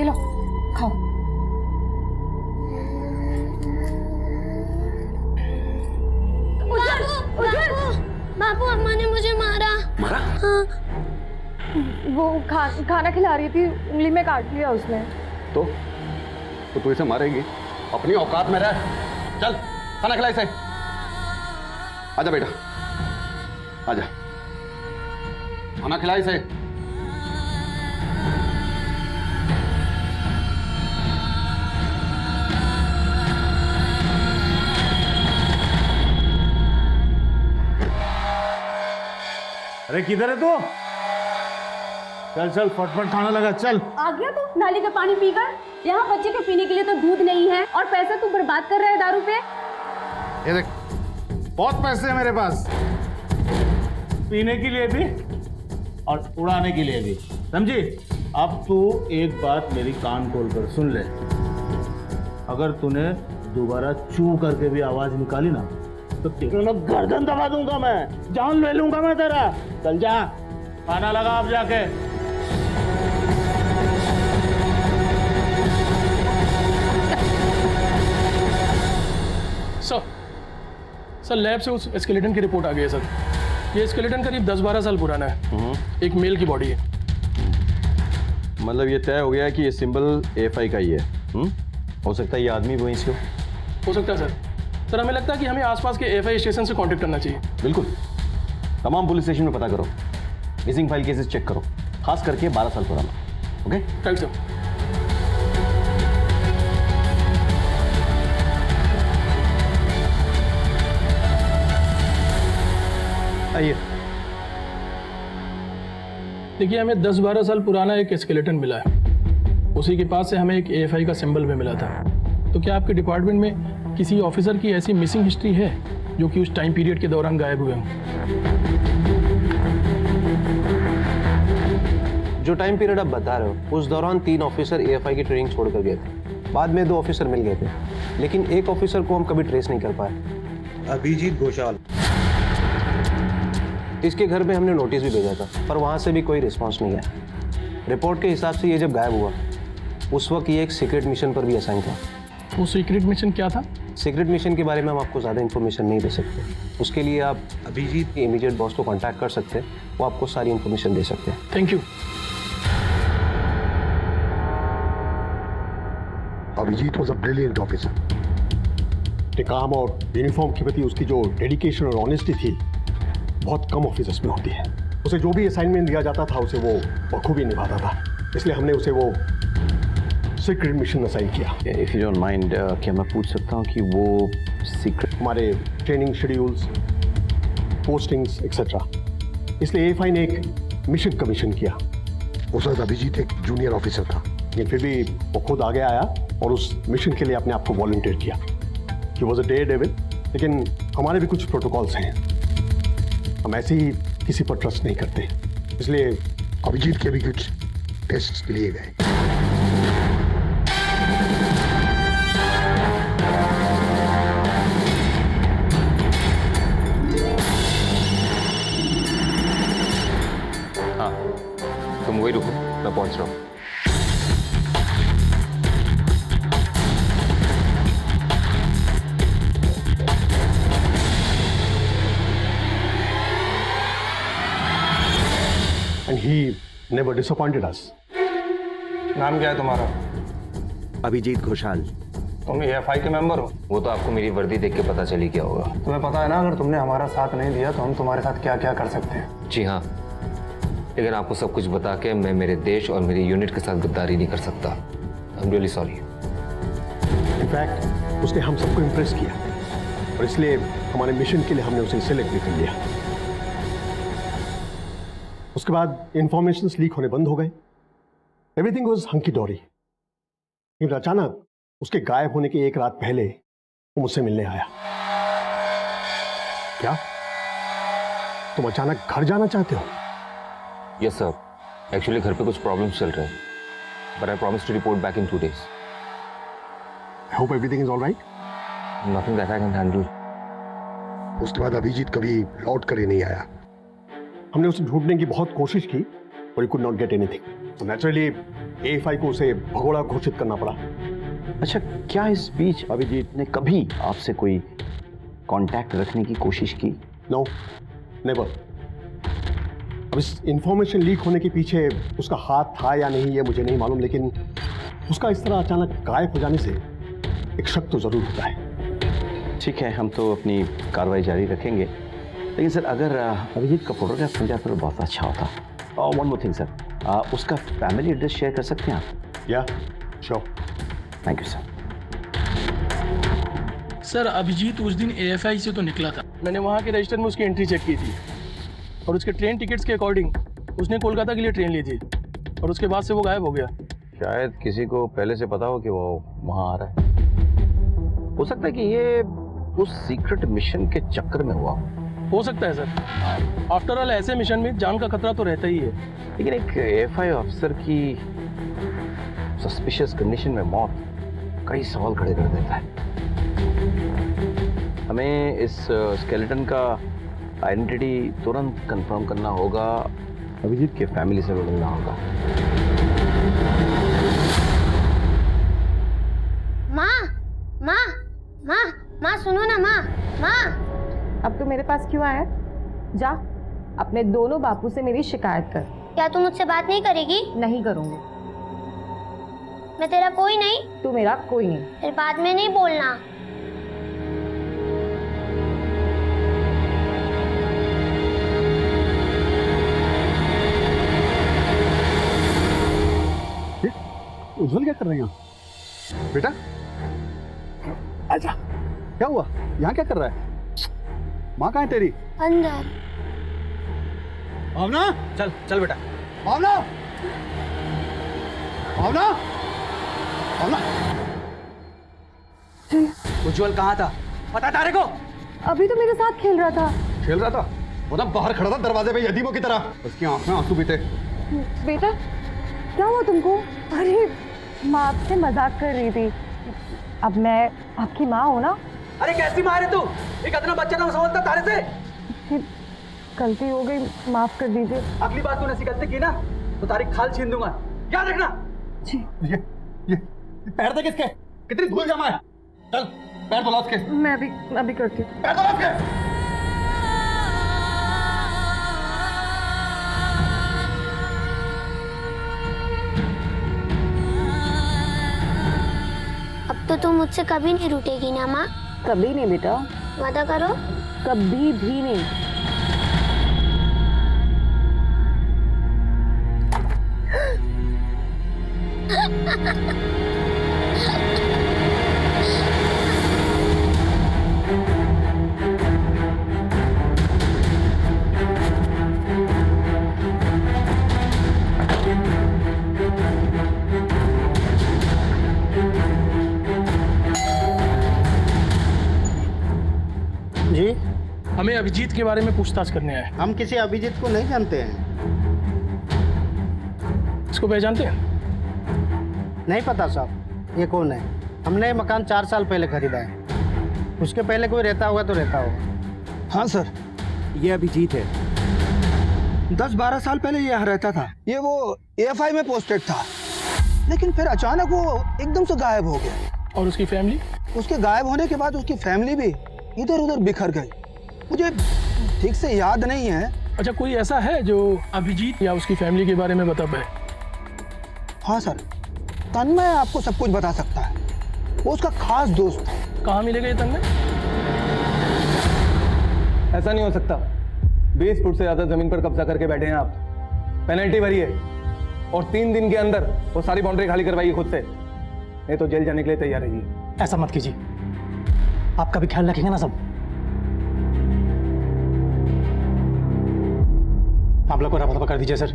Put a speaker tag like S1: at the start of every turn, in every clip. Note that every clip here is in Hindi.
S1: ये लो खाओ।
S2: बापू अम्मा ने मुझे मारा।
S3: मारा?
S2: हाँ।
S1: वो खाना खिला रही थी, उंगली में काट लिया उसने।
S3: तो तू इसे मारेगी? अपनी औकात में रह। चल खाना खिला इसे। आजा बेटा, आजा, खाना खिला इसे।
S4: अरे किधर है तू? चल चल फटफट खाना लगा, चल।
S2: आ गया तू नाली का पानी पीकर? यहाँ बच्चे के पीने के लिए तो दूध नहीं है और पैसा तू बर्बाद कर रहा है दारू पे।
S4: ये देख, बहुत पैसे हैं मेरे पास, पीने के लिए भी और उड़ाने के लिए भी, समझी? अब तू एक बात मेरी कान खोल कर सुन ले, अगर तूने दोबारा चू करके भी आवाज निकाली ना तो तेरा ना गर्दन दबा दूंगा मैं, जान ले लूंगा मैं तेरा। चल जा, खाना लगा अब जाके।
S5: सर लैब से उस स्केलेटन की रिपोर्ट आ गई है सर। ये स्केलेटन करीब 10-12 साल पुराना है। एक मेल की बॉडी है।
S6: मतलब ये तय हो गया है कि ये सिंबल AFI का ही है। हो सकता है ये आदमी वहीं से
S5: हो सकता है सर। सर हमें लगता है कि हमें आसपास के AFI स्टेशन से कांटेक्ट करना चाहिए।
S6: बिल्कुल, तमाम पुलिस स्टेशन में पता करो, मिसिंग फाइल केसेस चेक करो, खास करके 12 साल पुराना। Okay,
S5: right sir.
S6: आइए।
S5: देखिए हमें 10-12 साल पुराना एक स्केलेटन मिला है, उसी के पास से हमें एक AFI का सिंबल भी मिला था। तो क्या आपके डिपार्टमेंट में किसी ऑफिसर की ऐसी मिसिंग हिस्ट्री है जो कि उस टाइम पीरियड के दौरान गायब हुए हों?
S7: जो टाइम पीरियड आप बता रहे हो उस दौरान 3 ऑफिसर AFI की ट्रेनिंग छोड़कर गए थे। बाद में 2 ऑफिसर मिल गए थे, लेकिन एक ऑफिसर को हम कभी ट्रेस नहीं कर पाए।
S8: अभिजीत घोषाल।
S7: इसके घर में हमने नोटिस भी भेजा था, पर वहां से भी कोई रिस्पांस नहीं आया। रिपोर्ट के हिसाब से ये जब गायब हुआ उस वक्त ये एक सीक्रेट मिशन पर भी असाइन था।
S5: वो सीक्रेट मिशन क्या था?
S7: सीक्रेट मिशन के बारे में हम आपको ज़्यादा इन्फॉर्मेशन नहीं दे सकते। उसके लिए आप अभिजीत के इमीडिएट बॉस को कांटेक्ट कर सकते हैं, वो आपको सारी इन्फॉर्मेशन दे सकते हैं।
S5: Thank you.
S9: Abhijeet was a brilliant officer. अपने काम और यूनिफॉर्म के प्रति उसकी जो डेडिकेशन और ऑनेस्टी थी बहुत कम ऑफिसर्स में होती है। उसे जो भी असाइनमेंट दिया जाता था उसे वो बखूबी निभाता था, इसलिए हमने उसे वो सीक्रेट मिशन असाइन किया।
S6: इफ यू डोंट माइंड, क्या मैं पूछ सकता हूँ कि वो सीक्रेट?
S9: हमारे ट्रेनिंग शेड्यूल्स, पोस्टिंग्स एक्सेट्रा, इसलिए AFI ने एक मिशन कमीशन किया। उस वक्त अभिजीत एक जूनियर ऑफिसर था, लेकिन फिर भी वो खुद आगे आया और उस मिशन के लिए अपने आप को वॉलंटियर किया। ही वॉज अ डेयरडेविल, लेकिन हमारे भी कुछ प्रोटोकॉल्स हैं, हम ऐसे ही किसी पर ट्रस्ट नहीं करते, इसलिए अभिजीत के भी कुछ टेस्ट लिए गए।
S6: हाँ, तुम वही रुको, मैं पहुंच रहा हूँ।
S9: And he never disappointed us.
S8: नाम क्या है तुम्हारा?
S7: अभिजीत घोषाल।
S8: तुम AFI के मेंबर हो?
S7: वो तो आपको मेरी वर्दी देख के पता चली क्या होगा।
S8: तुम्हें पता है ना अगर तुमने हमारा साथ नहीं दिया तो हम तुम्हारे साथ क्या क्या कर सकते हैं।
S10: जी हाँ, लेकिन आपको सब कुछ बता के मैं मेरे देश और मेरी यूनिट के साथ गद्दारी नहीं कर सकता। I am really sorry.
S9: In fact उसने हम सबको इम्प्रेस किया और इसलिए हमारे मिशन के लिए हमने उसे सिलेक्ट भी कर लिया। उसके बाद इंफॉर्मेशंस लीक होने बंद हो गए, एवरीथिंग वाज हंकी डोरी। लेकिन अचानक उसके गायब होने के एक रात पहले वो मुझसे मिलने आया। क्या तुम अचानक घर जाना चाहते हो?
S10: यस सर, एक्चुअली घर पे कुछ प्रॉब्लम्स चल रहे हैं, but I promise to report back in 2 days।
S9: I hope everything is all right.
S10: Nothing that I can handle.
S9: उसके बाद अभिजीत कभी लौट कर ही नहीं आया। हमने उसे ढूंढने की बहुत कोशिश की और he could not get anything. तो नेचुरली एएफआई को उसे भगोड़ा घोषित करना पड़ा।
S6: अच्छा, क्या इस बीच अभिजीत ने कभी आपसे कोई कांटेक्ट रखने की कोशिश की?
S9: No, never. अब इस इंफॉर्मेशन लीक होने के पीछे उसका हाथ था या नहीं ये मुझे नहीं मालूम, लेकिन उसका इस तरह अचानक गायब हो जाने से एक शक तो जरूर होता है।
S6: ठीक है, हम तो अपनी कार्रवाई जारी रखेंगे, लेकिन सर अगर अभिजीत का फोटोग्राफ मिल जाता तो बहुत अच्छा होता। और वन मोर थिंग सर, उसका फैमिली एड्रेस शेयर कर सकते हैं आप?
S9: या sure.
S6: Thank you sir.
S5: Sir Abhijeet उस दिन एएफआई से तो निकला था, मैंने वहाँ के रजिस्टर में उसकी एंट्री चेक की थी और उसके ट्रेन टिकट्स के अकॉर्डिंग उसने कोलकाता के लिए ट्रेन ली थी और उसके बाद से वो गायब हो गया।
S6: शायद किसी को पहले से पता हो कि वो वहाँ आ रहा है। हो सकता है कि ये उस सीक्रेट मिशन के चक्कर में हुआ
S5: हो सकता है सर। आफ्टर ऑल ऐसे मिशन में जान का खतरा तो रहता ही है।
S6: लेकिन एक एएफआई ऑफिसर की सस्पिशियस कंडीशन में मौत कई सवाल खड़े कर देता है। हमें इस स्केलेटन का आइडेंटिटी तुरंत कंफर्म करना होगा, अभिजीत के फैमिली से मिलना होगा।
S11: माँ माँ माँ माँ सुनो ना माँ। माँ
S2: अब तो मेरे पास क्यों आया? जा अपने दोनों बापू से मेरी शिकायत कर।
S11: क्या तू मुझसे बात नहीं करेगी?
S2: नहीं करूंगी।
S11: मैं तेरा कोई नहीं?
S2: तू मेरा कोई नहीं।
S11: फिर बाद में नहीं बोलना।
S9: उज्जवल क्या कर रहे हैं यहाँ? बेटा आजा। क्या हुआ? यहाँ क्या कर रहा है? माँ कहाँ है तेरी?
S11: अंदर।
S4: भावना,
S7: चल चल बेटा।
S9: भावना, भावना, भावना।
S7: उज्जवल कहाँ था? पता तारे को?
S1: अभी तो मेरे साथ खेल रहा था।
S3: खेल रहा था? वो ना बाहर खड़ा था दरवाजे पे यतीमों की तरह, उसकी आंख में आंसू भी थे।
S1: बेटा क्या हुआ तुमको? अरे माँ आपसे मजाक कर रही थी। अब मैं आपकी माँ हूँ ना।
S7: अरे कैसी माँ है तू? एक इतना बच्चा ना समझता तारे से।
S1: गलती हो गई, माफ कर दीजिए।
S7: अगली बार तूने ऐसी गलती की ना तो तारी खाल छीन दूंगा, याद रखना।
S1: जी।
S3: ये पैर देख इसके, कितनी धूल जमा है। चल पैर धुला उसके।
S1: मैं अभी करती हूँ।
S3: पैर धुला उसके।
S11: अब तो तुम मुझसे कभी नहीं रूठेगी ना माँ?
S2: कभी नहीं बेटा,
S11: वादा करो।
S2: कभी भी नहीं।
S8: जी,
S5: हमें अभिजीत के बारे में पूछताछ करने आए।
S4: हम किसी अभिजीत को नहीं जानते हैं।
S5: इसको पहचानते हैं?
S8: नहीं पता साहब ये कौन है। हमने ये मकान 4 साल पहले खरीदा है। उसके पहले कोई रहता होगा तो रहता होगा।
S12: हाँ सर, ये अभिजीत है। 10-12 साल पहले ये यहाँ रहता था। ये वो एएफआई में पोस्टेड था, लेकिन फिर अचानक वो एकदम से गायब हो गया।
S5: और उसकी फैमिली?
S12: उसके गायब होने के बाद उसकी फैमिली भी इधर उधर बिखर गई। मुझे ठीक से याद नहीं है।
S5: अच्छा, कोई ऐसा है जो अभिजीत या उसकी फैमिली के बारे में बता पाए?
S12: हाँ सर, तन्मय आपको सब कुछ बता सकता है। वो उसका खास दोस्त था।
S5: कहाँ मिलेगा ये तन्मय?
S6: ऐसा नहीं हो सकता। 20 फुट से ज्यादा जमीन पर कब्जा करके बैठे हैं आप। पेनल्टी भरी है और 3 दिन के अंदर वो सारी बाउंड्री खाली करवाइए खुद से, नहीं तो जेल जाने के लिए तैयार रहिए।
S8: ऐसा मत कीजिए, आपका भी ख्याल रखेंगे ना सब। आप लोग को रफा दफा कर दीजिए सर।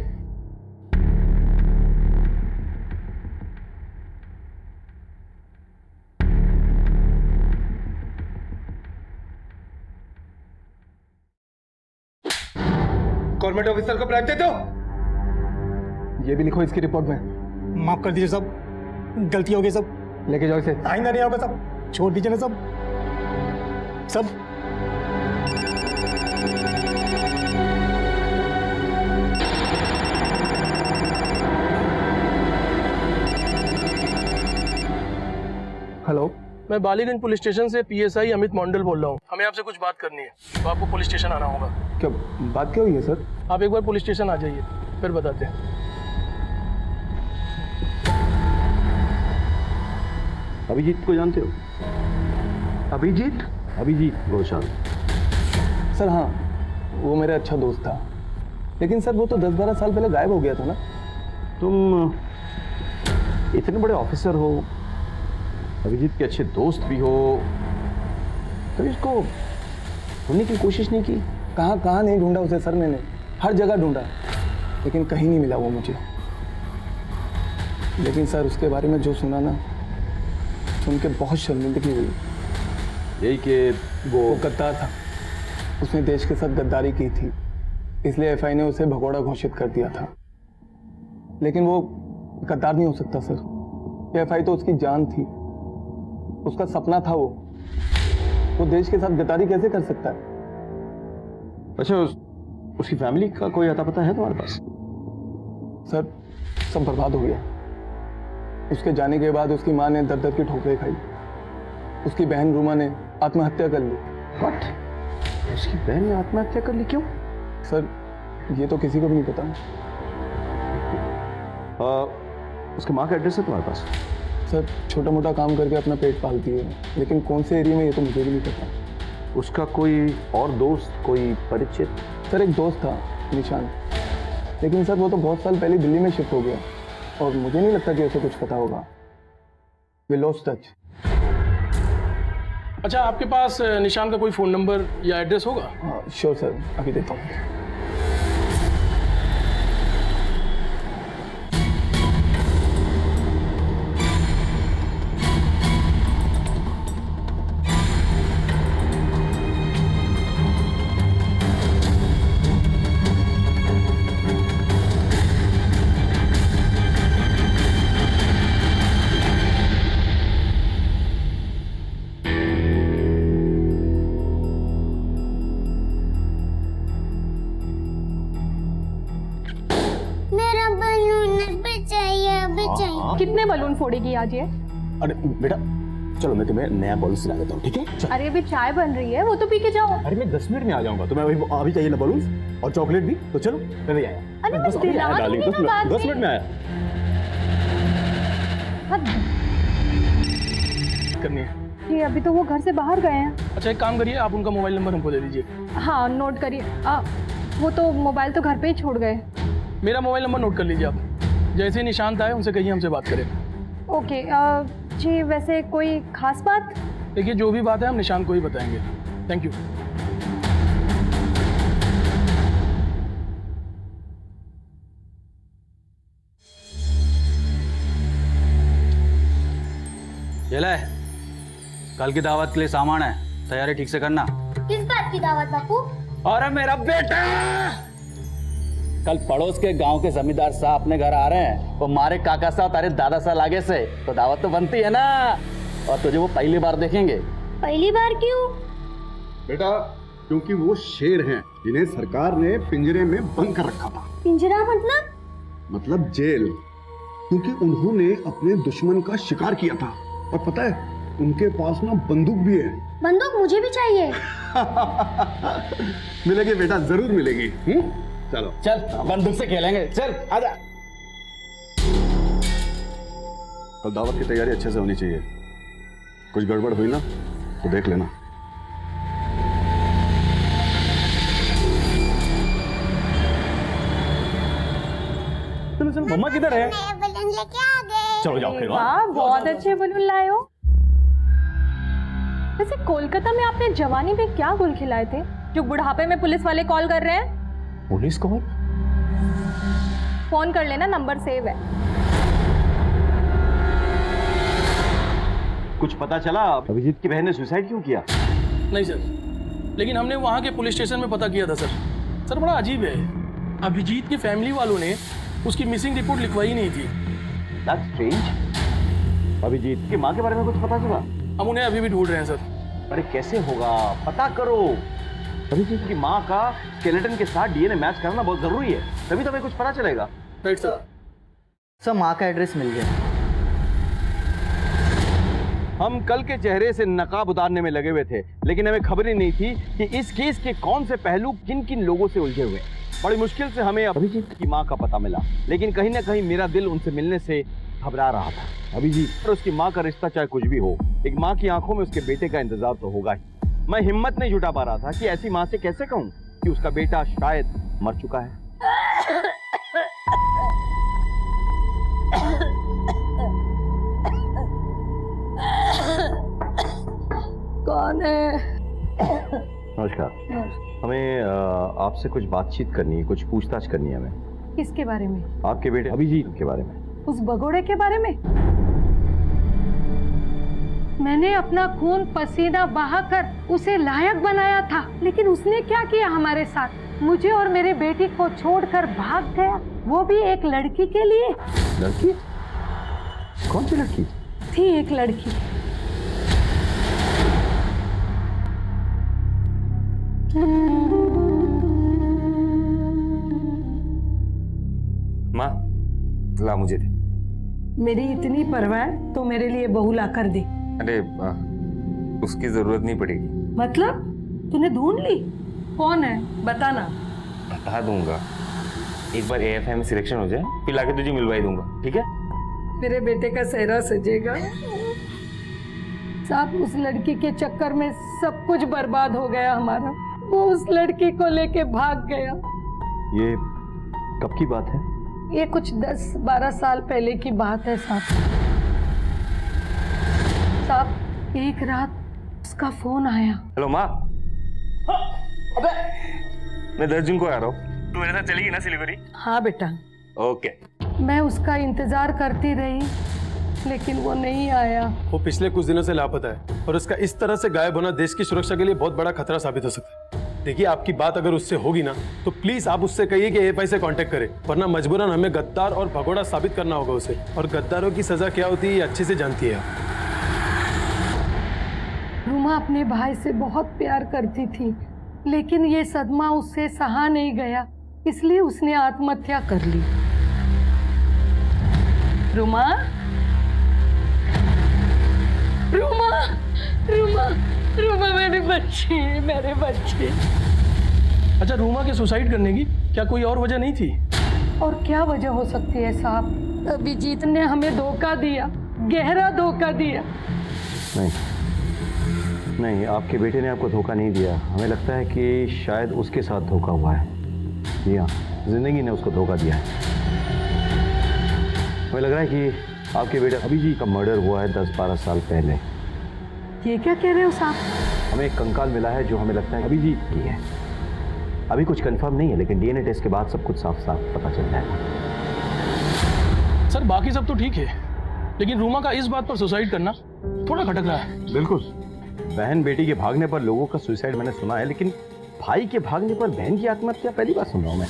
S3: गवर्नमेंट ऑफिसर को ब्राइब देते हो? ये भी लिखो इसकी रिपोर्ट में।
S8: माफ कर दीजिए सब, गलती हो गई सब।
S3: लेके जाओ इसे।
S8: आइंदा नहीं होगा सब, छोड़ दीजिए ना सब सब।
S5: मैं बालीगंज पुलिस स्टेशन से PSI अमित मंडल बोल रहा हूँ। हमें आपसे कुछ बात करनी है, तो आपको पुलिस स्टेशन आना होगा।
S6: क्या बात क्या हुई है सर?
S5: आप एक बार पुलिस स्टेशन आ जाइए, फिर बताते हैं।
S3: अभिजीत को जानते हो? अभिजीत घोषाल।
S6: सर हाँ, वो मेरा अच्छा दोस्त था, लेकिन सर वो तो 10-12 साल पहले गायब हो गया था ना।
S3: तुम इतने बड़े ऑफिसर हो, अभिजीत के अच्छे दोस्त भी हो, कभी इसको ढूंढने की कोशिश नहीं की?
S6: कहाँ नहीं ढूंढा उसे सर, मैंने हर जगह ढूंढा, लेकिन कहीं नहीं मिला वो मुझे। लेकिन सर उसके बारे में जो सुना ना, सुन के बहुत शर्मिंदगी हुई।
S3: यही कि
S6: वो गद्दार था, उसने देश के साथ गद्दारी की थी, इसलिए FI ने उसे भगोड़ा घोषित कर दिया था। लेकिन वो गद्दार नहीं हो सकता सर, FI तो उसकी जान थी, उसका सपना था। वो देश के साथ गद्दारी कैसे कर सकता है?
S3: अच्छा, उसकी फैमिली का कोई अता पता है तुम्हारे पास?
S6: सर सब बर्बाद हो गया। उसके जाने के बाद उसकी माँ ने दर की ठोकरें खाई, उसकी बहन रूमा ने आत्महत्या कर ली।
S3: व्हाट? उसकी बहन ने आत्महत्या कर ली? क्यों?
S6: सर ये तो किसी को भी नहीं पता।
S3: उसके माँ का एड्रेस है तुम्हारे पास?
S6: सर छोटा मोटा काम करके अपना पेट पालती है, लेकिन कौन से एरिया में ये तो मुझे भी नहीं पता।
S3: उसका कोई और दोस्त, कोई परिचित?
S6: सर एक दोस्त था निशान, लेकिन सर वो तो बहुत साल पहले दिल्ली में शिफ्ट हो गया, और मुझे नहीं लगता कि उसे कुछ पता होगा। We lost touch.
S5: अच्छा, आपके पास निशान का कोई फ़ोन नंबर या एड्रेस होगा?
S6: श्योर सर, अभी देता हूँ।
S2: कितने बलून फोड़ेगी आज ये?
S4: अरे बेटा चलो, मैं तुम्हें नया बॉल सिला देता हूँ, ठीक है?
S2: अरे अभी चाय बन रही है, वो तो पी के जाओ।
S4: अरे मैं 10 मिनट में आ जाऊंगा, तुम्हें अभी चाहिए ना बलून और चॉकलेट भी, तो चलो मैं भी आया।
S2: अरे मैं दिला दूंगी ना बाद में।
S4: 10 मिनट में आया।
S5: करनी है
S2: ये अभी तो वो घर से बाहर गए हैं।
S5: अच्छा, एक काम करिए, आप उनका मोबाइल नंबर हमको दे दीजिए।
S2: हाँ नोट करिए। वो तो मोबाइल तो घर पे ही छोड़ गए।
S5: मेरा मोबाइल नंबर नोट कर लीजिए आप। जैसे ही निशांत आए उनसे कहिए हमसे बात करें।
S2: ओके। जी वैसे कोई खास बात?
S5: देखिए जो भी बात है हम निशांत को ही बताएंगे। Thank you.
S13: ये ले, कल की दावत के लिए सामान है, तैयारी ठीक से करना।
S11: किस बात की दावत बापू?
S13: अरे मेरा बेटा, कल पड़ोस के गांव के जमींदार साहब अपने घर आ रहे हैं। वो मारे काका साहब तारे दादा साहब आगे से, तो दावत तो बनती है ना। और तुझे वो पहली बार देखेंगे।
S11: पहली बार क्यों?
S3: बेटा क्योंकि वो शेर हैं जिन्हें सरकार ने पिंजरे में बंद कर रखा था।
S11: पिंजरा
S3: मतलब जेल, क्योंकि उन्होंने अपने दुश्मन का शिकार किया था। और पता है उनके पास ना बंदूक भी है।
S11: बंदूक मुझे भी चाहिए।
S3: मिलेगी बेटा, जरूर मिलेगी। चलो
S13: चल बंदूक से खेलेंगे, चल आजा।
S3: कल दावत की तैयारी अच्छे से होनी चाहिए, कुछ गड़बड़ हुई ना तो देख लेना।
S4: चलो चलो, मम्मा किधर है?
S11: बलून लेके आ गए।
S4: चलो जाओ खेलो।
S2: वाह बहुत अच्छे बलून लाए हो। वैसे कोलकाता में आपने जवानी में क्या गुल खिलाए थे जो बुढ़ापे में पुलिस वाले कॉल कर रहे हैं?
S4: Police call?
S2: फोन कर लेना, नंबर सेव है।
S3: कुछ पता चला अभिजीत की बहन ने सुसाइड क्यों किया?
S5: नहीं सर, लेकिन हमने वहाँ के पुलिस स्टेशन में पता किया था सर। सर बड़ा अजीब है, अभिजीत की फैमिली वालों ने उसकी मिसिंग रिपोर्ट लिखवाई नहीं थी।
S3: That's strange। अभिजीत की माँ के बारे में कुछ पता चला?
S5: हम उन्हें अभी भी ढूंढ रहे हैं सर।
S3: अरे कैसे होगा, पता करो। अभिजीत की माँ का स्केलेटन के साथ DNA मैच करना बहुत जरूरी है, तभी तो हमें कुछ पता चलेगा।
S5: Right sir.
S12: सर माँ का एड्रेस मिल गया।
S3: हम कल के चेहरे से नकाब उतारने में लगे हुए थे, लेकिन हमें खबर ही नहीं थी कि इस केस के कौन से पहलू किन किन लोगों से उलझे हुए हैं। बड़ी मुश्किल से हमें अभिजीत की माँ का पता मिला, लेकिन कहीं ना कहीं मेरा दिल उनसे मिलने से घबरा रहा था। अभिजीत और उसकी माँ का रिश्ता चाहे कुछ भी हो, एक माँ की आंखों में उसके बेटे का इंतजार तो होगा ही। मैं हिम्मत नहीं जुटा पा रहा था कि ऐसी माँ से कैसे कहूँ कि उसका बेटा शायद मर चुका है।
S1: कौन है?
S3: नमस्कार। हमें आपसे कुछ बातचीत करनी है, कुछ पूछताछ करनी है हमें।
S1: किसके बारे में?
S3: आपके बेटे अभिजीत के बारे में।
S1: उस भगोड़े के बारे में? मैंने अपना खून पसीना बहाकर उसे लायक बनाया था, लेकिन उसने क्या किया हमारे साथ? मुझे और मेरे बेटी को छोड़कर भाग गया, वो भी एक लड़की के लिए।
S3: लड़की? कौन सी लड़की?
S1: थी एक लड़की।
S10: माँ, ला मुझे दे।
S1: मेरी इतनी परवाह है तो मेरे लिए बहू ला कर दे।
S10: अरे उसकी जरूरत नहीं पड़ेगी।
S1: मतलब तूने ढूंढ ली? कौन है बताना।
S10: बता दूंगा, एक बार AFI में सिलेक्शन हो जाए फिर लाके तुझे मिलवा ही दूंगा, ठीक है?
S1: मेरे बेटे का सेहरा सजेगा। साहब, उस लड़की के चक्कर में सब कुछ बर्बाद हो गया हमारा। वो उस लड़की को लेके भाग गया।
S3: ये कब की बात है?
S1: ये कुछ 10-12 साल पहले की बात है साहब। साहब, एक रात उसका फोन आया।
S10: हेलो माँ। अबे मैं 10 जून को आ रहा हूँ, तू मेरे साथ चलेगी ना सिलीगुड़ी?
S1: हाँ बेटा।
S10: ओके।
S1: मैं उसका इंतजार करती रही, लेकिन वो नहीं आया।
S5: वो पिछले कुछ दिनों से लापता है और उसका इस तरह से गायब होना देश की सुरक्षा के लिए बहुत बड़ा खतरा साबित हो सकता है। देखिए, आपकी बात अगर उससे होगी ना तो प्लीज आप उससे कहिए कि AFI से कांटेक्ट करे, वरना मजबूरन हमें गद्दार और भगोड़ा साबित करना होगा उसे। और गद्दारों की सजा क्या होती है ये अच्छे से जानती है।
S1: रूमा अपने भाई से बहुत प्यार करती थी, लेकिन ये सदमा उससे सहा नहीं गया, इसलिए उसने आत्महत्या कर ली। रूमा, रूमा, रूमा, रूमा, मेरे बच्चे, मेरे बच्चे।
S5: अच्छा, रूमा के सुसाइड करने की क्या कोई और वजह नहीं थी?
S1: और क्या वजह हो सकती है साहब? अभिजीत ने हमें धोखा दिया, गहरा धोखा दिया।
S3: नहीं नहीं, आपके बेटे ने आपको धोखा नहीं दिया। हमें लगता है कि शायद उसके साथ धोखा हुआ है। जी हाँ, जिंदगी ने उसको धोखा दिया है। हमें लग रहा है कि आपके बेटे अभिजीत का मर्डर हुआ है 10-12 साल पहले।
S1: ये क्या कह रहे हो साहब?
S3: हमें एक कंकाल मिला है जो हमें लगता है अभिजीत की है। अभी कुछ कंफर्म नहीं है, लेकिन DNA टेस्ट के बाद सब कुछ साफ साफ पता चल जाएगा।
S5: सर, बाकी सब तो ठीक है, लेकिन रूमा का इस बात पर सुसाइड करना थोड़ा खटक रहा है।
S3: बिल्कुल। बहन बेटी के भागने पर लोगों का सुसाइड मैंने सुना है, लेकिन भाई के भागने पर बहन की आत्महत्या पहली बार सुन रहा हूं मैं।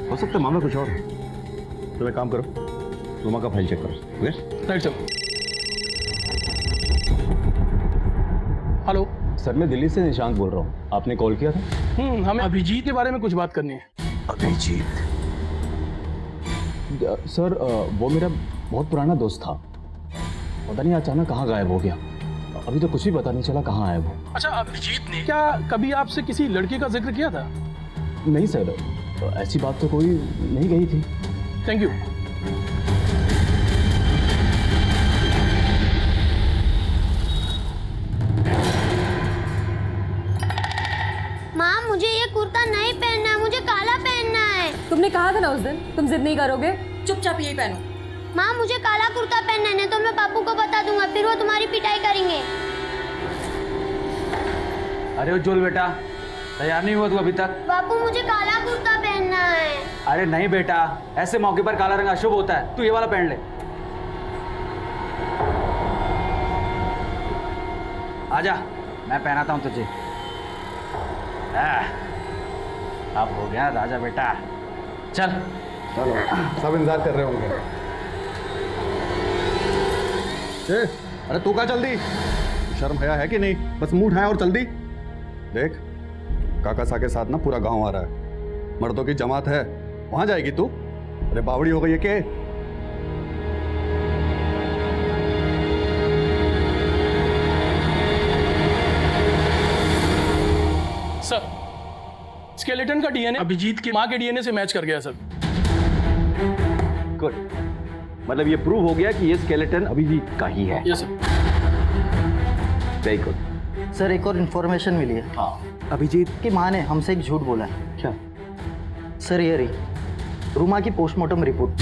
S3: हो सकता है मामला कुछ और है। तो एक काम करो, रूमा का फाइल चेक करो।
S5: Right sir. हेलो
S6: सर, मैं दिल्ली से निशांत बोल रहा हूँ। आपने कॉल किया था?
S5: हमें अभिजीत के बारे में कुछ बात करनी है।
S6: अभिजीत? सर, वो मेरा बहुत पुराना दोस्त था। पता नहीं अचानक कहाँ गायब हो गया। अभी तो कुछ भी पता नहीं चला कहाँ है वो।
S5: अच्छा, अभिजीत ने क्या कभी आपसे किसी लड़के का जिक्र किया था?
S6: नहीं सर, ऐसी बात तो कोई नहीं कही थी।
S5: Thank you.
S11: माँ, मुझे ये कुर्ता नहीं पहनना है, मुझे काला पहनना है।
S2: तुमने कहा था ना उस दिन तुम जिद नहीं करोगे, चुपचाप यही पहनो।
S11: माँ, मुझे काला कुर्ता पहनना है, नहीं तो मैं पापू को बता दूंगा, फिर वो तुम्हारी पिटाई करेंगे।
S13: अरे उज्जवल बेटा, तैयार नहीं हुआ तू अभी तक?
S11: पापू, मुझे काला कुर्ता पहनना है।
S13: अरे नहीं बेटा, ऐसे मौके पर काला रंग अशुभ होता है, तू ये वाला पहन ले। आजा, मैं पहनाता हूँ तुझे। अब हो गया राजा बेटा, चल।
S3: चलो, सब इंतजार कर रहे होंगे। अरे तू क्या जल्दी? शर्म हया है कि नहीं? बस मुंह उठाया और जल्दी। देख, काका सा के साथ ना पूरा गांव आ रहा है, मर्दों की जमात है, वहां जाएगी तू? अरे बावड़ी हो गई है के?
S5: सर स्केलेटन का डीएनए अभिजीत की माँ के डीएनए से मैच कर गया सर।
S3: गुड, मतलब ये प्रूव हो गया कि ये स्केलेटन अभिजीत का ही है।
S5: Yes sir.
S3: Very good.
S8: Sir एक और इन्फॉर्मेशन मिली है।
S3: हाँ।
S8: अभिजीत की माँ ने हमसे एक झूठ बोला है।
S3: क्या?
S8: सर ये रही रूमा की पोस्टमार्टम रिपोर्ट।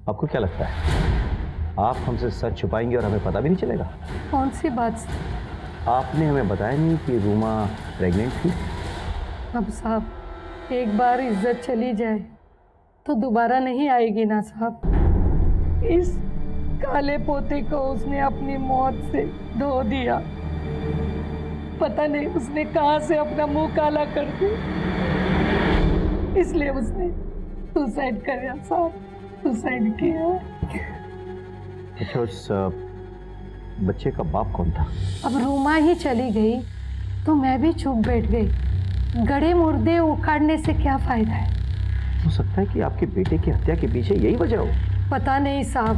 S3: आपको क्या लगता है आप हमसे सच छुपाएंगे और हमें पता भी नहीं चलेगा?
S1: कौन सी बात?
S3: आपने हमें बताया नहीं कि रूमा प्रेग्नेंट थी।
S1: अब साहब एक बार इज्जत चली जाए तो दोबारा नहीं आएगी ना साहब। इस काले पोते को उसने अपनी मौत से धो दिया। पता नहीं उसने कहां से अपना मुंह काला कर दिया, इसलिए उसने सुसाइड किया साहब, सुसाइड किया।
S3: अच्छा, उस बच्चे का बाप कौन था?
S1: अब रूमा ही चली गई तो मैं भी चुप बैठ गई। गड़े मुर्दे उखाड़ने से क्या फायदा है?
S3: हो सकता है कि आपके बेटे की हत्या के पीछे यही वजह हो।
S1: पता नहीं साहब,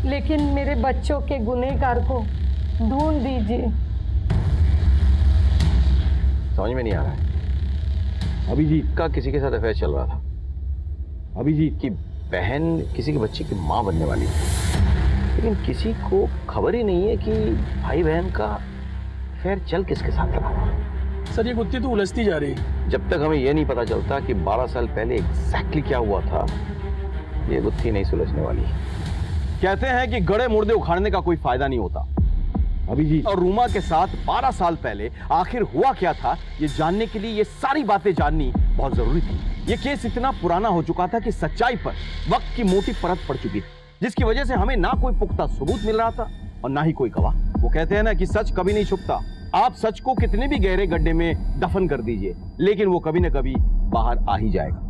S1: लेकिन मेरे बच्चों के गुनहगार को ढूंढ दीजिए।
S3: समझ में नहीं आ रहा है। अभिजीत का किसी के साथ अफेयर चल रहा था। अभिजीत की बहन किसी के बच्चे की मां बनने वाली थी, लेकिन किसी को खबर ही नहीं है कि भाई बहन का अफेयर चल किसके साथ रहा।
S5: सर ये गुत्थी तो उलझती जा रही है।
S3: जब तक हमें यह नहीं पता चलता कि 12 साल पहले एग्जैक्टली क्या हुआ था, ये गुत्थी नहीं सुलझने वाली। कहते हैं कि गड़े मुर्दे उखाड़ने का कोई फायदा नहीं होता। अभिजीत और रूमा के साथ 12 साल पहले आखिर हुआ क्या था, ये जानने के लिए ये सारी बातें जाननी बहुत जरूरी थी। ये केस इतना पुराना हो चुका था कि सच्चाई पर वक्त की मोटी परत पड़ चुकी थी, जिसकी वजह से हमें ना कोई पुख्ता सबूत मिल रहा था और ना ही कोई गवाह। वो कहते हैं ना कि सच कभी नहीं छुपता। आप सच को कितने भी गहरे गड्ढे में दफन कर दीजिए, लेकिन वो कभी ना कभी बाहर आ ही जाएगा।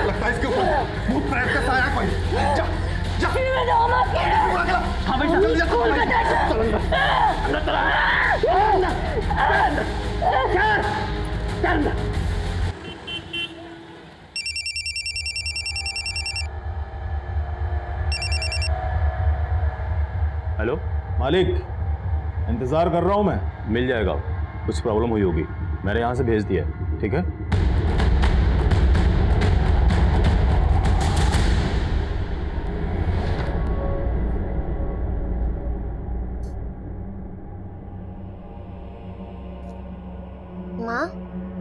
S9: लगता है इसके ऊपर भूत प्रेत का साया कोई। जा जा
S4: हेलो मालिक, इंतजार कर रहा हूं मैं। मिल जाएगा, कुछ प्रॉब्लम हुई होगी, मैंने यहां से भेज दिया है। ठीक है।
S11: माँ,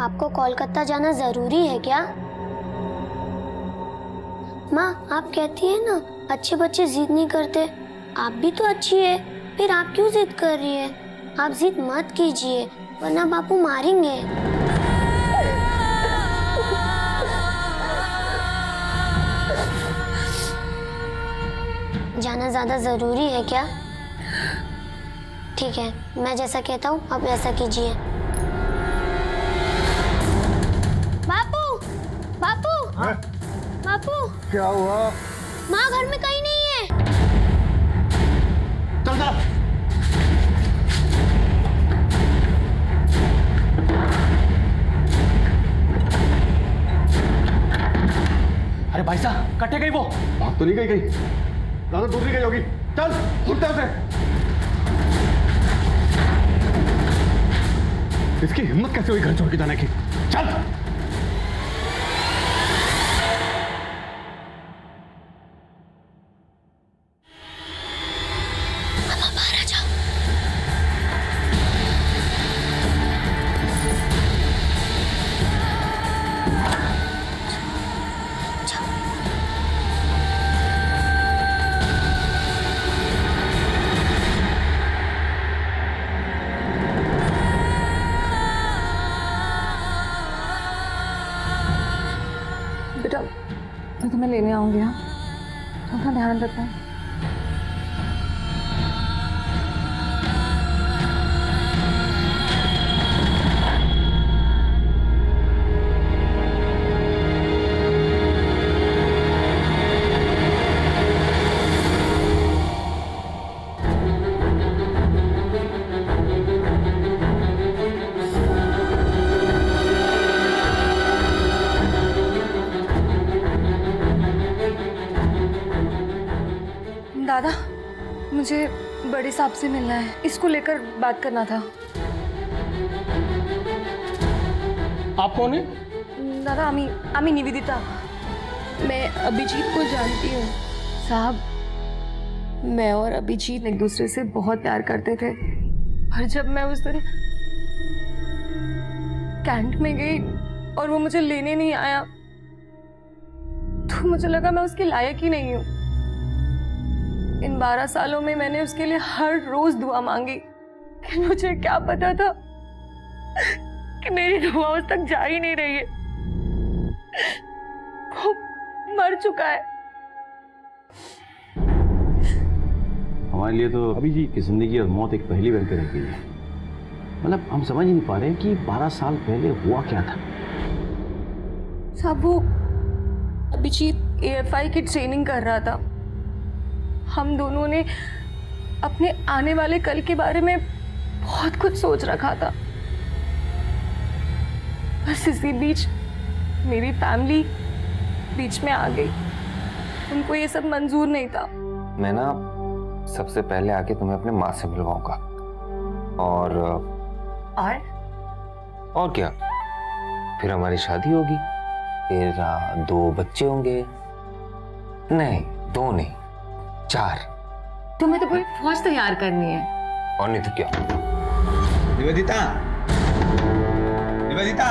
S11: आपको कोलकाता जाना जरूरी है क्या? माँ, आप कहती है ना अच्छे बच्चे जिद नहीं करते। आप भी तो अच्छी है, फिर आप क्यों जिद कर रही है? आप जिद मत कीजिए वरना बापू मारेंगे। जाना ज्यादा जरूरी है क्या? ठीक है, मैं जैसा कहता हूँ आप वैसा कीजिए। बापू, बापू, बापू,
S9: क्या हुआ?
S11: माँ घर में कहीं नहीं है।
S9: चल चल।
S13: अरे भाई साहब, कटे गई वो।
S9: भाग तो नहीं गई, ज्यादा दूर नहीं गई होगी। चल उठते उसे। इसकी हिम्मत कैसे हुई घर छोड़ के जाने की? चल।
S2: जाऊंगी। हाँ, अपना ध्यान रखना। दादा, मुझे बड़े साहब से मिलना है, इसको लेकर बात करना था।
S5: आप कौन है?
S2: दादा, आमी निवेदिता। मैं अभिजीत को जानती हूँ। साहब, मैं और अभिजीत एक दूसरे से बहुत प्यार करते थे, और जब मैं उस दिन कैंट में गई और वो मुझे लेने नहीं आया तो मुझे लगा मैं उसके लायक ही नहीं हूँ। इन 12 सालों में मैंने उसके लिए हर रोज दुआ मांगी, लेकिन मुझे क्या पता था कि मेरी दुआ उस तक जा ही नहीं रही है। वो मर चुका है।
S4: हमारे लिए तो अभी जी की जिंदगी और मौत एक पहेली बनकर रह गई है। मतलब हम समझ ही नहीं पा रहे कि 12 साल पहले हुआ क्या था।
S2: साहब, वो अभिजीत AFI की ट्रेनिंग कर रहा था। हम दोनों ने अपने आने वाले कल के बारे में बहुत कुछ सोच रखा था। बस इसी बीच मेरी फैमिली बीच में आ गई। उनको ये सब मंजूर नहीं था।
S10: मैं ना सबसे पहले आके तुम्हें अपने माँ से मिलवाऊंगा और क्या, फिर हमारी शादी होगी, फिर 2 बच्चे होंगे। नहीं, 2 नहीं, 4।
S2: तुम्हें तो पूरी फौज तैयार करनी है।
S10: और नहीं तो क्या।
S12: निवेदिता, निवेदिता,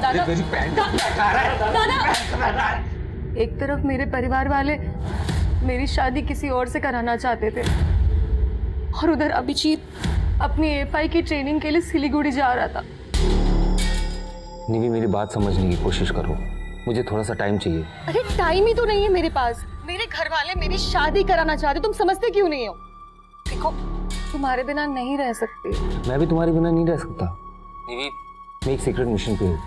S2: दादा, एक तरफ मेरे परिवार वाले मेरी शादी किसी और से कराना चाहते थे, और उधर अभिजीत अपनी AFI की ट्रेनिंग के लिए सिलीगुड़ी जा रहा था।
S10: निवी, मेरी बात समझने की कोशिश करो, मुझे थोड़ा सा टाइम चाहिए।
S2: अरे टाइम ही तो नहीं है मेरे पास। मेरे घर वाले मेरी शादी कराना चाहते, तुम समझते क्यों नहीं हो? देखो, तुम्हारे बिना नहीं रह सकती।
S10: मैं भी तुम्हारे बिना नहीं रह सकता। निवी, मैं एक सीक्रेट मिशन पे हूँ,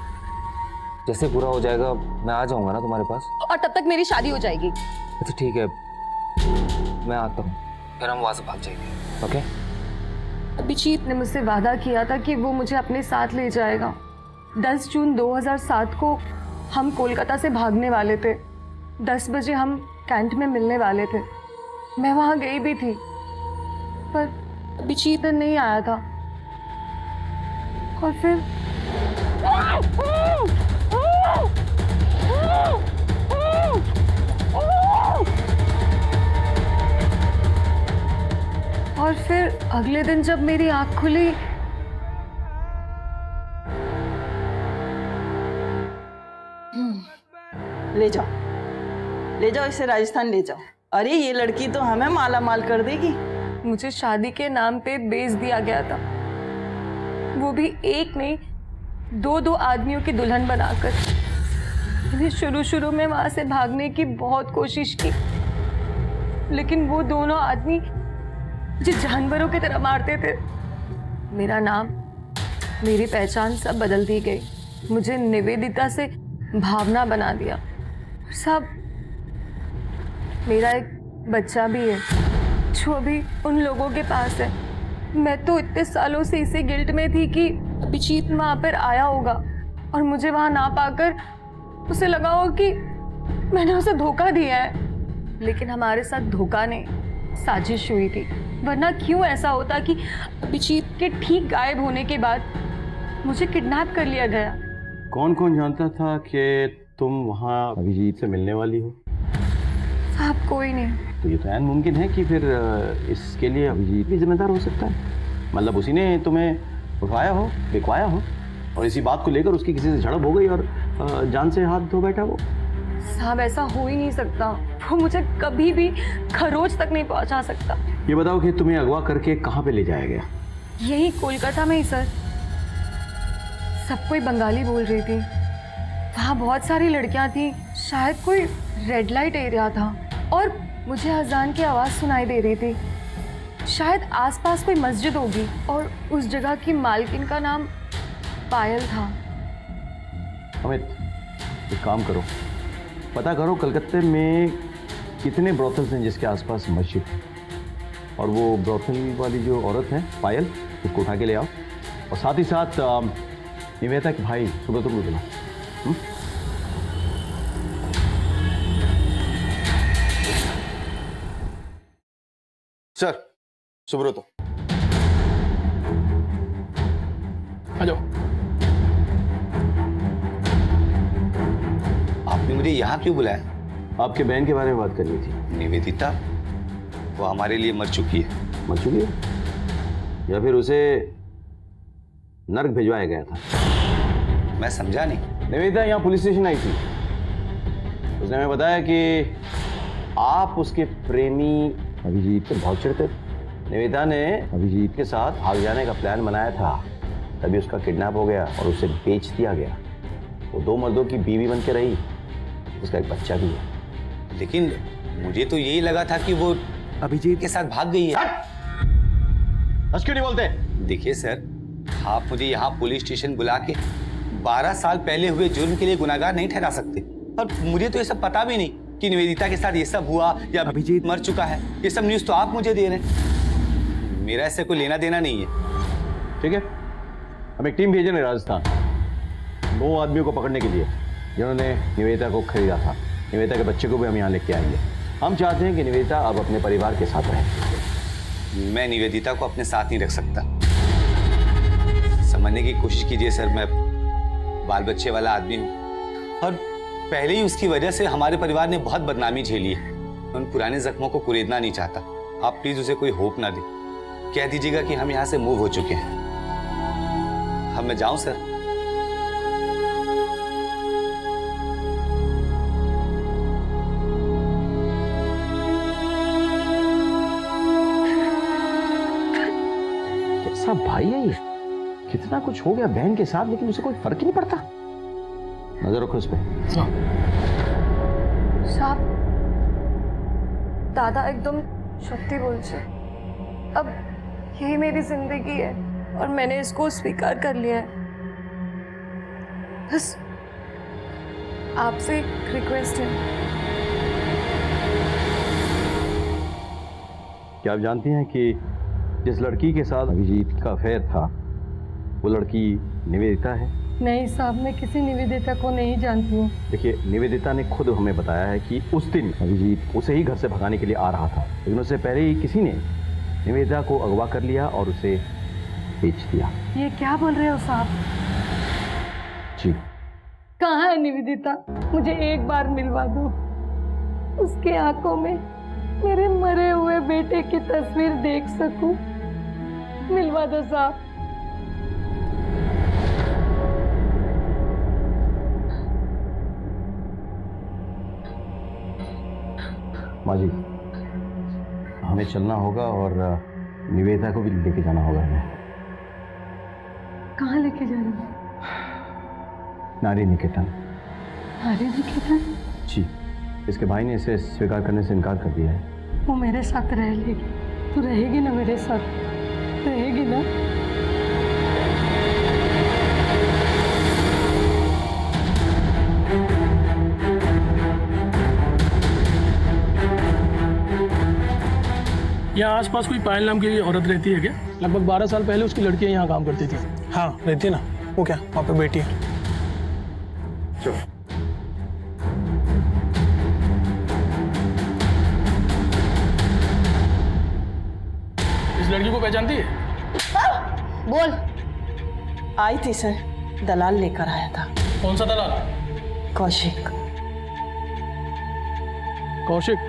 S10: जैसे पूरा हो जाएगा मैं आ जाऊंगा ना तुम्हारे पास,
S2: और तब तक मेरी शादी हो जाएगी।
S10: अच्छा ठीक है, मैं आता हूँ, फिर हम वहां से भाग जाएंगे। ओके?
S2: अभिजीत ने मुझसे वादा किया था कि वो मुझे अपने साथ ले जाएगा। 10 जून 2007 को हम कोलकाता से भागने वाले थे। 10 बजे हम कैंट में मिलने वाले थे। मैं वहां गई भी थी, पर अभिजीत नहीं आया था। और फिर अगले दिन जब मेरी आंख खुली,
S14: ले जाओ इसे राजस्थान ले जाओ। अरे ये लड़की तो हमें माला माल कर देगी।
S2: मुझे शादी के नाम पे बेच दिया गया था, वो भी एक नहीं 2 आदमियों की दुल्हन बनाकर। मैंने शुरू में वहां से भागने की बहुत कोशिश की, लेकिन वो दोनों आदमी मुझे जानवरों की तरह मारते थे। मेरा नाम, मेरी पहचान सब बदल दी गई। मुझे निवेदिता से भावना बना दिया। सब, मेरा एक बच्चा भी है जो अभी उन लोगों के पास है। मैं तो इतने सालों से इसी गिल्ट में थी कि अभिजीत वहां पर आया होगा और मुझे वहां ना पाकर उसे लगा हो कि मैंने उसे धोखा दिया है। लेकिन हमारे साथ धोखा नहीं, साजिश हुई थी। वरना क्यों ऐसा होता कि अभिजीत के ठीक गायब होने के बाद मुझे किडनैप कर लिया गया।
S4: कौन कौन जानता था कि तुम वहाँ अभिजीत से मिलने वाली हो?
S2: साहब, कोई नहीं।
S4: तो ये तो ऐन मुमकिन है कि फिर इसके लिए अभिजीत भी जिम्मेदार हो सकता है। मतलब उसी ने तुम्हें उठाया हो, बिकवाया हो, और इसी बात को लेकर उसकी किसी से झड़प हो गई और जान से हाथ धो बैठा वो।
S2: साहब, ऐसा हो ही नहीं सकता। वो मुझे कभी भी खरोच तक नहीं पहुंचा सकता।
S4: ये बताओ कि तुम्हें अगवा करके कहाँ पे ले जाया गया?
S2: यही कोलकाता में ही सर। सब कोई बंगाली बोल रही थी। वहाँ बहुत सारी लड़कियाँ थी, शायद कोई रेड लाइट एरिया था, और मुझे अजान की आवाज़ सुनाई दे रही थी। शायद आसपास कोई मस्जिद होगी, और उस जगह की मालकिन का नाम पायल था।
S4: अमित, एक काम करो, पता करो कलकत्ते में कितने ब्रोथल्स हैं जिसके आसपास मस्जिद है, और वो ब्रोथल वाली जो औरत है पायल, उसको उठा के ले आओ, और साथ ही साथ निवेदिता के भाई सुब्रत को बुलाओ।
S3: सर, सुब्रत
S5: आ जाओ।
S10: आपने मुझे यहाँ क्यों बुलाया?
S4: आपके बहन के बारे में बात करनी थी।
S10: निवेदिता, वो हमारे लिए मर चुकी है।
S4: मर चुकी है, या फिर उसे नर्क भिजवाया गया था?
S10: मैं समझा नहीं।
S4: निवेदिता यहाँ पुलिस स्टेशन आई थी, उसने हमें बताया कि आप उसके प्रेमी अभिजीत पे बहुत चिढ़ते थे। निवेदिता ने अभिजीत के साथ भाग जाने का प्लान बनाया था, तभी उसका किडनैप हो गया और उसे बेच दिया गया। वो 2 मर्दों की बीवी बन के रही, उसका एक बच्चा भी है।
S10: लेकिन मुझे तो यही लगा था कि वो अभिजीत के साथ भाग गई है।
S4: बस क्यों नहीं बोलते?
S10: देखिए सर, आप मुझे यहाँ पुलिस स्टेशन बुला के 12 साल पहले हुए जुर्म के लिए गुनाहगार नहीं ठहरा सकते, और मुझे तो ये सब पता भी नहीं कि निवेदिता के साथ ये सब हुआ या अभिजीत मर चुका है। ये सब न्यूज़ तो आप मुझे दे रहे हैं, मेरा इससे कोई लेना देना नहीं है।
S4: ठीक है, हम एक टीम भेजे राजस्थान 2 आदमियों को पकड़ने के लिए जिन्होंने निवेदिता को खरीदा था। निवेदिता के बच्चे को भी हम यहाँ लेके आएंगे। हम चाहते हैं कि निवेदिता अब अपने परिवार के साथ रहे।
S10: मैं निवेदिता को अपने साथ नहीं रख सकता। समझने की कोशिश कीजिए सर, मैं बाल बच्चे वाला आदमी हूँ, और पहले ही उसकी वजह से हमारे परिवार ने बहुत बदनामी झेली है। मैं उन पुराने जख्मों को कुरेदना नहीं चाहता। आप प्लीज उसे कोई होप ना दें। कह दीजिएगा कि हम यहाँ से मूव हो चुके हैं। अब मैं जाऊं सर?
S4: कैसा भाई है ये? कितना कुछ हो गया बहन के साथ, लेकिन उसे कोई फर्क ही नहीं पड़ता। नजर रखो उस पे।
S2: साहब, दादा एकदम सत्य बोल छे। अब यही मेरी जिंदगी है और मैंने इसको स्वीकार कर लिया है। बस आपसे एक रिक्वेस्ट है।
S4: क्या आप जानती हैं कि जिस लड़की के साथ अभिजीत का अफेयर था वो लड़की निवेदिता है?
S1: नहीं साहब, मैं किसी निवेदिता को नहीं जानती हूँ।
S4: देखिए, निवेदिता ने खुद हमें बताया है कि उस दिन अभिजीत उसे ही घर से भगाने के लिए आ रहा था, लेकिन उससे पहले ही किसी ने निवेदिता को अगवा कर लिया और उसे बेच दिया।
S1: ये क्या बोल रहे हो साहब?
S4: जी।
S1: कहाँ है निवेदिता? मुझे एक बार मिलवा दो। उसके आंखों में मेरे मरे हुए बेटे की तस्वीर देख सकूं। मिलवा दो साहब।
S4: माँ जी, हमें चलना होगा और निवेदिता को भी लेके जाना होगा हमें।
S1: कहाँ लेके जा रहे हो?
S4: नारी निकेतन।
S1: नारी निकेतन?
S4: जी, इसके भाई ने इसे स्वीकार करने से इनकार कर दिया है।
S1: वो मेरे साथ रह लेगी। तू रहेगी ना मेरे साथ? रहेगी ना?
S5: यहाँ आसपास कोई पायल नाम की औरत रहती है क्या? लगभग 12 साल पहले उसकी लड़कियाँ यहाँ काम करती थी।
S12: हाँ रहती है ना। वो क्या वहाँ पे बेटी है?
S4: चलो।
S5: इस लड़की को पहचानती है?
S14: बोल। आई थी सर, दलाल लेकर आया था।
S5: कौन सा दलाल?
S14: कौशिक।
S5: कौशिक?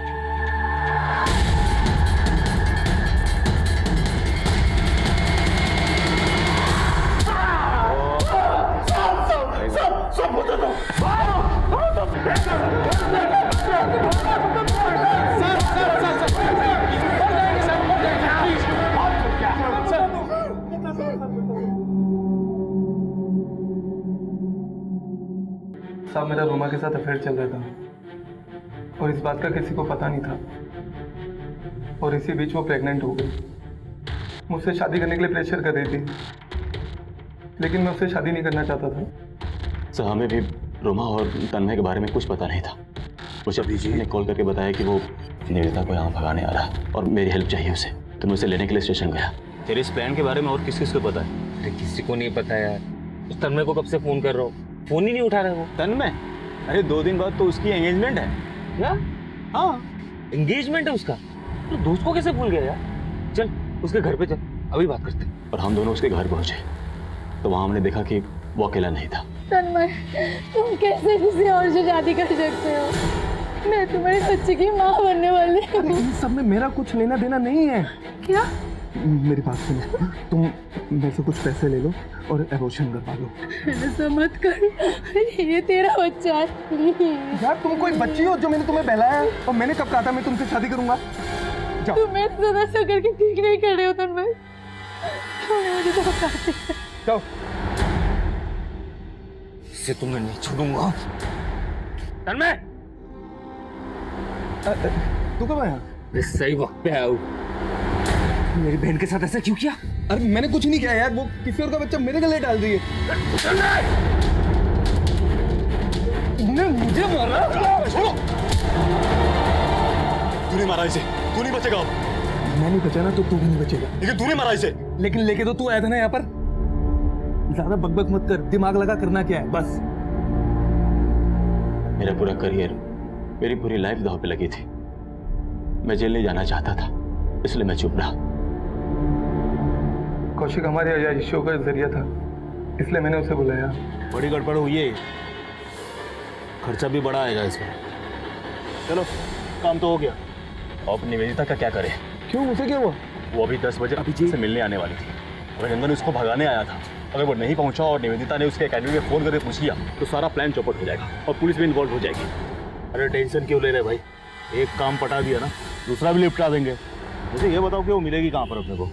S6: साहब मेरा रोमा के साथ अफेयर चल रहा था और इस बात का किसी को पता नहीं था और इसी बीच वो प्रेग्नेंट हो गई। मुझसे शादी करने के लिए प्रेशर कर रही थी, लेकिन मैं उससे शादी नहीं करना चाहता था।
S15: सर हमें भी रोमा और तन्मय के बारे में कुछ पता नहीं था। मुझे अभिजीत ने कॉल करके बताया कि वो निवेदिता को यहाँ भगाने आ रहा है और मेरी हेल्प चाहिए उसे, तो मैं उसे लेने के लिए स्टेशन गया। तेरे इस प्लान के बारे में और किस किस को पता है?
S16: अरे किसी को नहीं पता यार। उस तन्मय को कब से फोन कर रहा हूँ, फोन ही नहीं उठा रहे वो।
S15: तन्मय? अरे 2 दिन बाद तो उसकी एंगेजमेंट है।
S16: क्या?
S15: हाँ
S16: एंगेजमेंट है उसका? तो दोस्त को कैसे भूल गया यार? चल उसके घर पे चल, अभी बात करते हैं।
S15: और हम दोनों उसके घर पहुंचे तो वहां हमने देखा कि वो अकेला नहीं था।
S1: तन्मय, तुम कैसे किसी और से शादी कर सकते हो? मैं तुम्हारे बच्चे की माँ बनने वाली हूँ।
S6: इन सब में मेरा कुछ लेना देना नहीं है।
S1: क्या?
S6: मेरी बात सुनो, तुम मेरे से कुछ पैसे ले लो और एबॉर्शन करवा लो।
S1: ऐसा मत कर, ये तेरा बच्चा है।
S6: यार तुम कोई बच्ची हो जो मैंने तुम्हें बहलाया और मैंने कब कहा था मैं तुमसे शादी करूंगा? जाओ।
S1: तुम मेरे साथ ऐसा करके ठीक नहीं कर रहे हो तन्मय। मुझे तो बताते।
S6: जाओ।
S16: इसे तो मैं नहीं छोड़ूंगा। तन्मय,
S6: तू कब आया?
S16: मैं सही वक्त पे आया हूँ। मेरी बहन के साथ ऐसा क्यों किया?
S6: अरे मैंने कुछ नहीं किया यार, वो किसी और का बच्चा मेरे गले डाल दिए। तुमने मुझे मारा?
S15: छोड़ो। तूने मारा इसे, तू नहीं बचेगा।
S6: मैं नहीं बचा ना तो तू भी नहीं बचेगा।
S15: लेकिन तूने मारा इसे।
S6: लेकिन लेके तो तू आया था ना यहाँ पर। ज्यादा बकबक मत कर, दिमाग लगा करना क्या है बस।
S15: मेरा पूरा करियर, मेरी पूरी लाइफ दांव पे लगी थी। मैं जेल नहीं जाना चाहता था, इसलिए मैं चुप रहा।
S6: कौशिक हमारे आयाशियों का जरिया था, इसलिए मैंने उसे बुलाया।
S4: बड़ी गड़बड़ हुई है, खर्चा भी बड़ा आएगा इसमें। चलो काम तो हो गया।
S15: अब निवेदिता का क्या करें?
S6: क्यों, उसे क्या हुआ?
S15: वो अभी 10 बजे अभिजीत से मिलने आने वाली थी और रंगन उसको भगाने आया था। अगर वो नहीं पहुंचा और निवेदिता ने उसके एकेडमी में फोन करके पूछ लिया तो सारा प्लान चौपट हो जाएगा और पुलिस भी इन्वॉल्व हो जाएगी।
S4: अरे टेंशन क्यों ले रहे भाई, एक काम पटा दिया ना, दूसरा भी निपटा देंगे। मुझे ये बताओ कि वो मिलेगी कहाँ पर अपने को?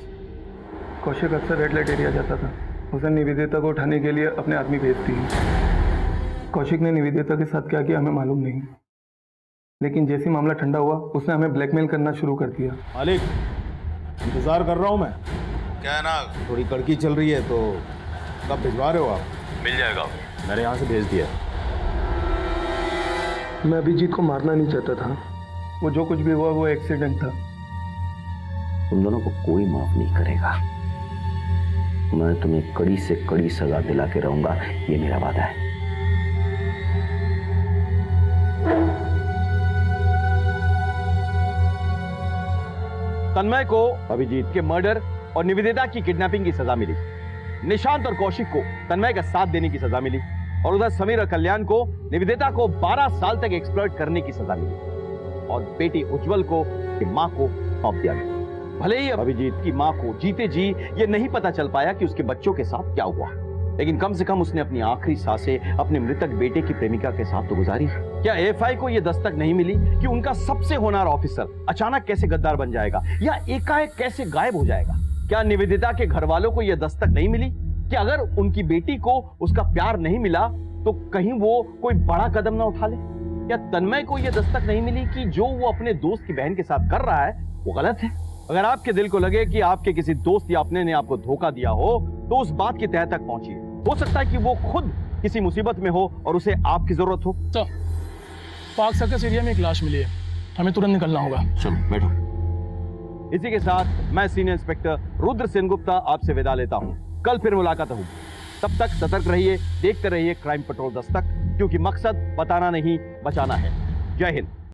S6: कौशिक अक्सर रेड लाइट एरिया जाता था। उसने निवेदिता को उठाने के लिए अपने आदमी भेज दिए। कौशिक ने निवेदिता के साथ क्या किया हमें मालूम नहीं, लेकिन जैसे मामला ठंडा हुआ उसने हमें ब्लैकमेल करना शुरू कर दिया।
S4: मालिक, इंतजार कर रहा हूँ मैं।
S17: क्या है ना,
S4: थोड़ी कड़की चल रही है तो कब भिजवा रहे हो आप?
S15: मिल जाएगा, मैंने यहाँ से भेज दिया।
S6: मैं अभिजीत को मारना नहीं चाहता था, वो जो कुछ भी हुआ वो एक्सीडेंट था।
S18: तुम दोनों को कोई माफ नहीं करेगा। मैं तुम्हें कड़ी से कड़ी सजा दिला के रहूंगा, ये मेरा वादा है।
S19: तन्मय को अभिजीत के मर्डर और निवेदिता की किडनैपिंग की सजा मिली। निशांत और कौशिक को तन्मय का साथ देने की सजा मिली और उधर समीर और कल्याण को निवेदिता को 12 साल तक एक्सप्लॉइट करने की सजा मिली और बेटी उज्जवल को मां को सौंप दिया गया। भले ही अभिजीत की मां को जीते जी ये नहीं पता चल पाया कि उसके बच्चों के साथ क्या हुआ, लेकिन कम से कम उसने अपनी आखिरी सांसें अपने मृतक बेटे की प्रेमिका के साथ तो गुजारी। क्या एएफआई को यह दस्तक नहीं मिली कि उनका सबसे होनहार ऑफिसर अचानक कैसे गद्दार बन जाएगा या एकाएक कैसे गायब हो जाएगा? क्या निवेदिता के घर वालों को यह दस्तक नहीं मिली कि अगर उनकी बेटी को उसका प्यार नहीं मिला तो कहीं वो कोई बड़ा कदम ना उठा ले? क्या तन्मय को यह दस्तक नहीं मिली कि जो वो अपने दोस्त की बहन के साथ कर रहा है वो गलत है? अगर आपके दिल को लगे कि आपके किसी दोस्त या अपने ने आपको धोखा दिया हो तो उस बात की तह तक पहुंचिए। हो सकता है कि वो खुद किसी मुसीबत में हो और उसे आपकी जरूरत हो।
S5: तो पाक सर्कस एरिया में एक लाश मिली है, हमें तुरंत निकलना होगा।
S15: चलो बैठो।
S19: इसी के साथ मैं सीनियर इंस्पेक्टर रुद्र सेनगुप्ता आपसे विदा लेता हूं। कल फिर मुलाकात होगी, तब तक सतर्क रहिए, देखते रहिए क्राइम पेट्रोल दस्तक, क्योंकि मकसद बताना नहीं बचाना है। जय हिंद।